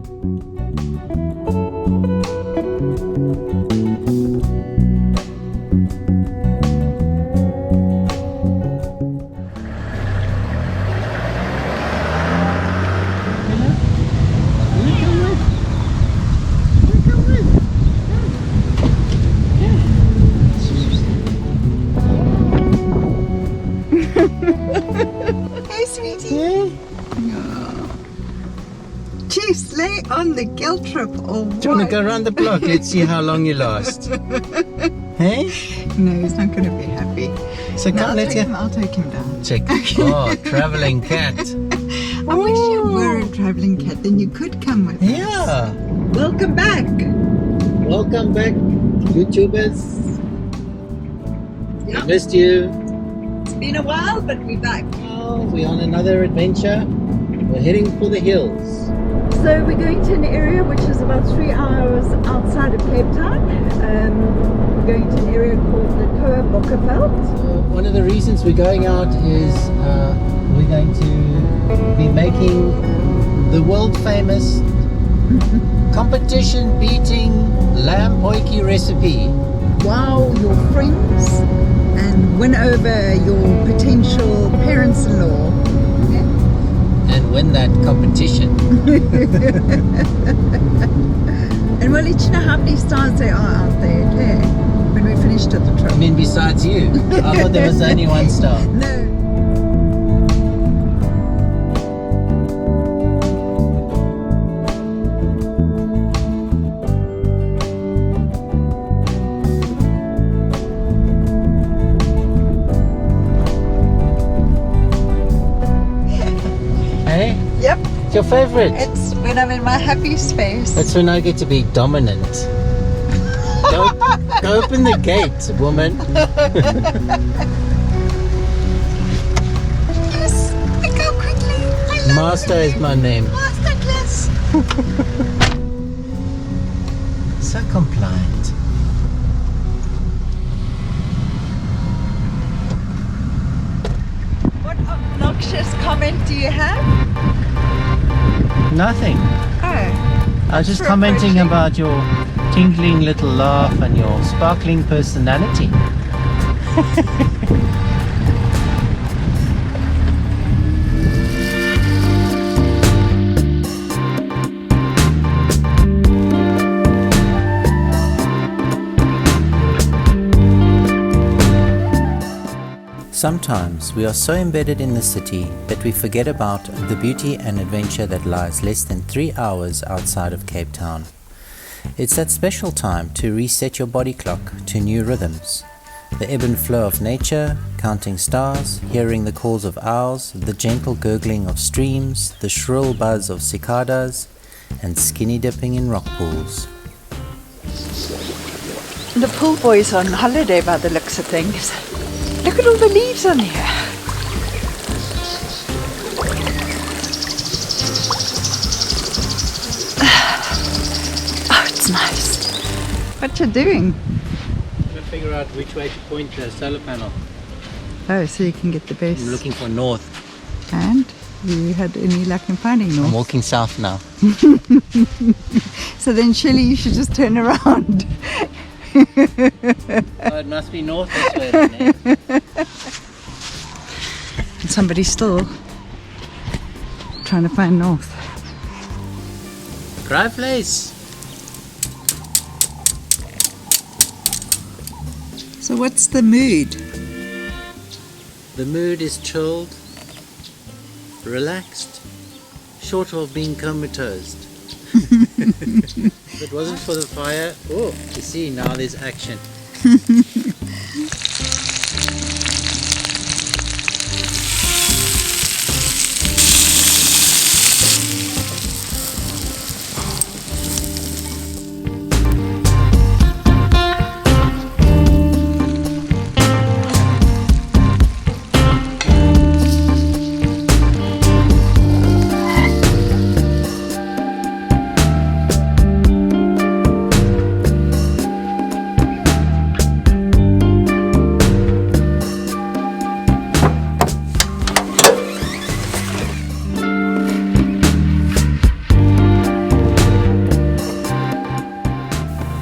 Hey, sweetie. Chief, lay on the guilt trip or what? Do you want to go around the block? Let's see how long you last. Hey? No, he's not going to be happy. So come, let's go. I'll take him down. Check. Oh, traveling cat. I wish you were a traveling cat, then you could come with us. Yeah. Welcome back. Welcome back, YouTubers. Yep. Missed you. It's been a while, but we're back. Oh, we're on another adventure. We're heading for the hills. So we're going to an area which is about 3 hours outside of Cape Town. We're going to an area called the Kouebokkeveld. One of the reasons we're going out is we're going to be making the world famous competition beating lamb potjie recipe. Wow, your friends and win over your potential parents-in-law. And win that competition. And we'll let you know how many stars there are out there, okay? When we finished at the trip. I mean, besides you. I thought there was only one star. No. Hey? Yep. It's your favorite. It's when I'm in my happy space. That's when I get to be dominant. Go open the gate, woman. Yes, I go quickly. I love Master is my name. Master class. So compliant. What obnoxious comment do you have? Nothing. Oh. I was just For commenting approaching. about your tinkling little laugh and your sparkling personality. Sometimes we are so embedded in the city that we forget about the beauty and adventure that lies less than 3 hours outside of Cape Town. It's that special time to reset your body clock to new rhythms. The ebb and flow of nature, counting stars, hearing the calls of owls, the gentle gurgling of streams, the shrill buzz of cicadas, and skinny dipping in rock pools. The pool boy's on holiday by the looks of things. Look at all the leaves on here. Oh, it's nice. What you doing? I'm trying to figure out which way to point the solar panel. Oh, so you can get the best. I'm looking for north. And you had any luck in finding I'm north? walking south now. So then surely you should just turn around. Oh, it must be north this way then, eh? And somebody's still trying to find north. Cry place. So what's the mood? The mood is chilled, relaxed, short of being comatose. If it wasn't for the fire, oh, you see, now there's action.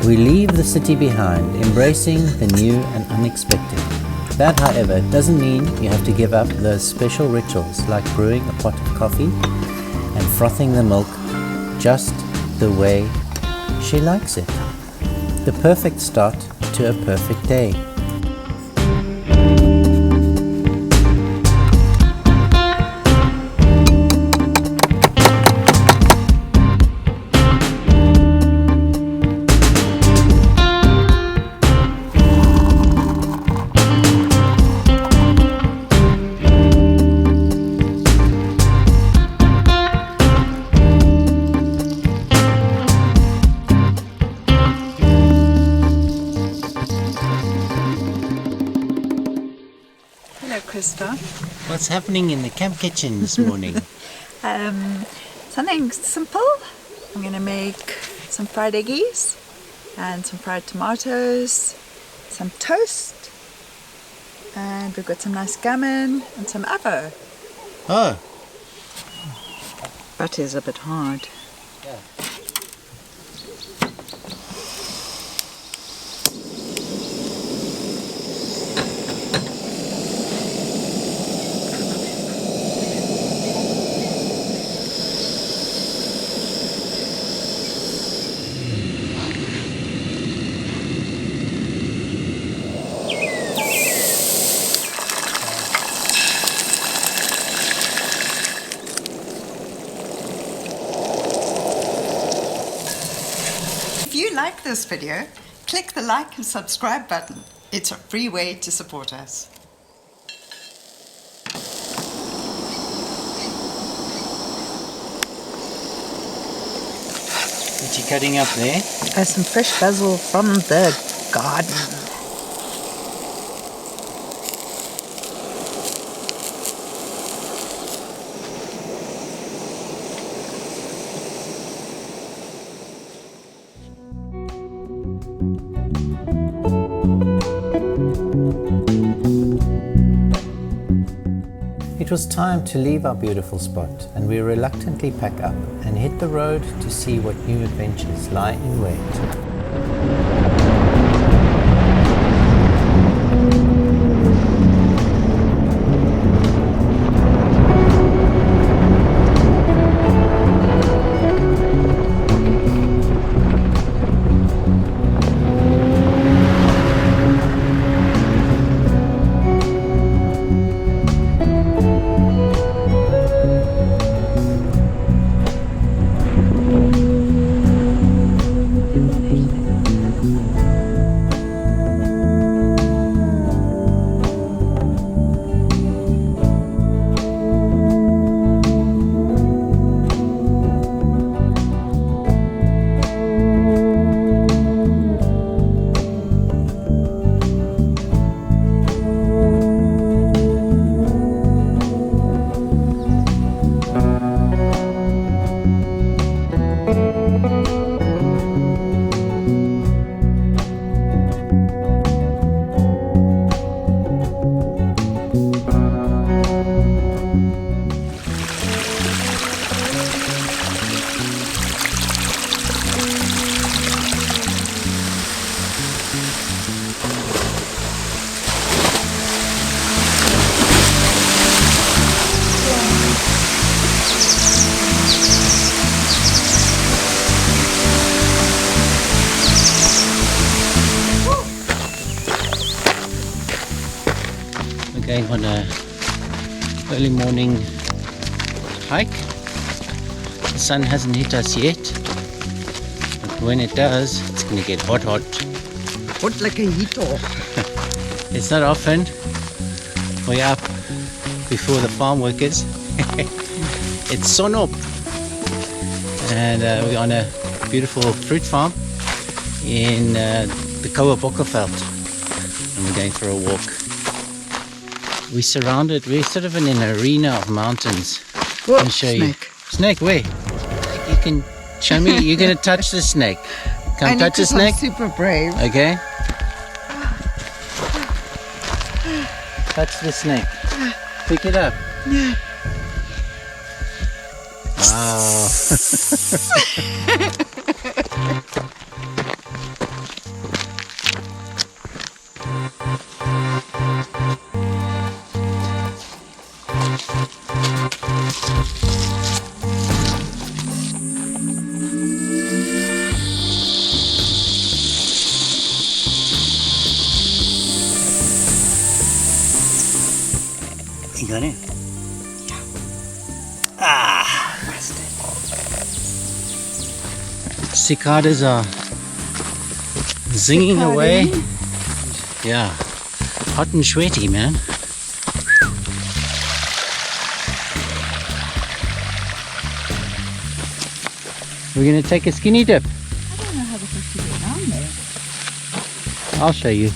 We leave the city behind, embracing the new and unexpected. That, however, doesn't mean you have to give up those special rituals like brewing a pot of coffee and frothing the milk just the way she likes it. The perfect start to a perfect day. Hello, Krista. What's happening in the camp kitchen this morning? Something simple. I'm going to make some fried eggies and some fried tomatoes, some toast, and we've got some nice gammon and some avo. Oh, Butter's a bit hard. yeah. If you like this video, click the like and subscribe button. It's a free way to support us. What you cutting up there? Some fresh basil from the garden. It was time to leave our beautiful spot, and we reluctantly pack up and hit the road to see what new adventures lie in wait. Going on a early morning hike. The sun hasn't hit us yet, but when it does, it's going to get hot. Hot like a heater. It's not often we're up before the farm workers. It's sun up, and we're on a beautiful fruit farm in the Kouebokkeveld, and we're going for a walk. We're sort of in an arena of mountains. Whoa, I'll show snake. you. Snake, where? You can show me. You're going to touch the snake. Come touch the snake. I'm super brave. Okay. Touch the snake. Pick it up. Wow. don't you? Yeah. Ah! Cicadas are zinging away. Yeah. Hot and sweaty, man. We're going to take a skinny dip. I don't know how the fuck to get down there. I'll show you.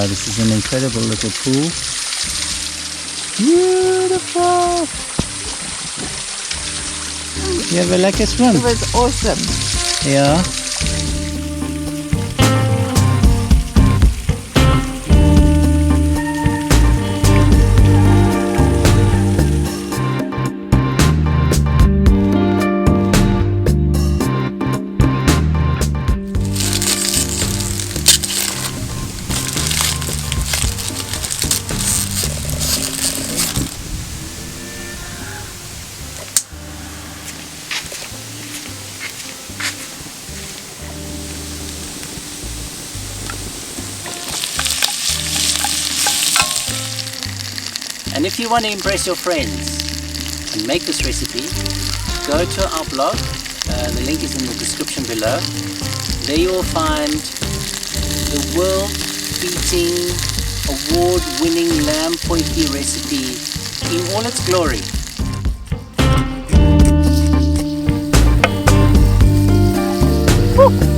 This is an incredible little pool. Beautiful! You have a lekker swim? It was awesome. Yeah. And if you want to impress your friends and make this recipe, go to our blog. The link is in the description below. There you will find the world-beating, award-winning lamb potjie recipe in all its glory. Woo!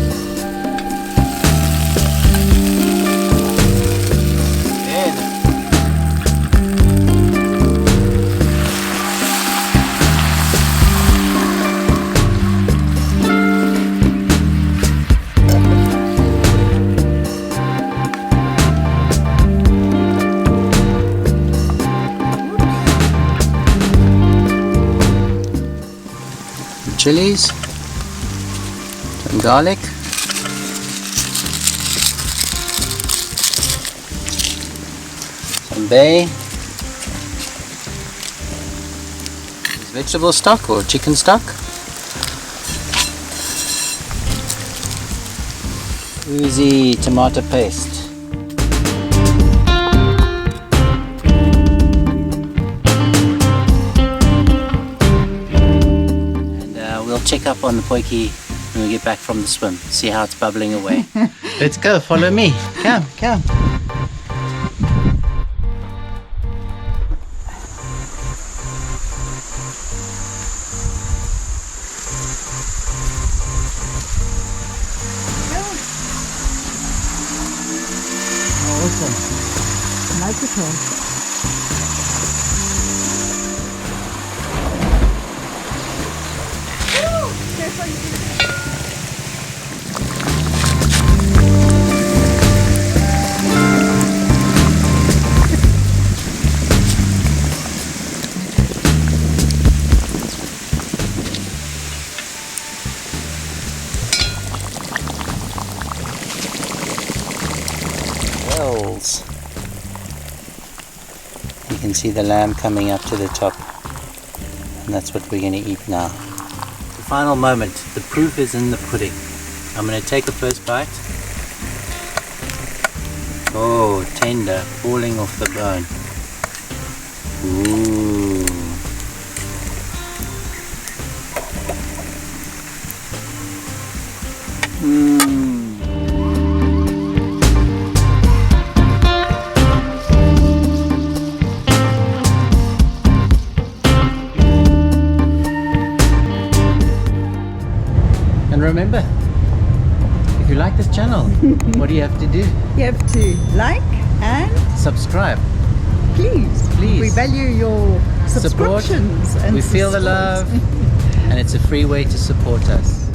Chilies, some garlic, some bay, vegetable stock or chicken stock, oozy tomato paste. We'll check up on the potjie when we get back from the swim, see how it's bubbling away. Let's go, follow me. Come, come. Oh, awesome. Like it all. Wells. You can see the lamb coming up to the top, and that's what we're going to eat now. The final moment, the proof is in the pudding. I'm going to take a first bite. Oh, tender, falling off the bone. Ooh. Mmm. And remember, if you like this channel, what do you have to do? You have to like and Subscribe. please. We value your subscriptions. Support. And We feel the love, and it's a free way to support us.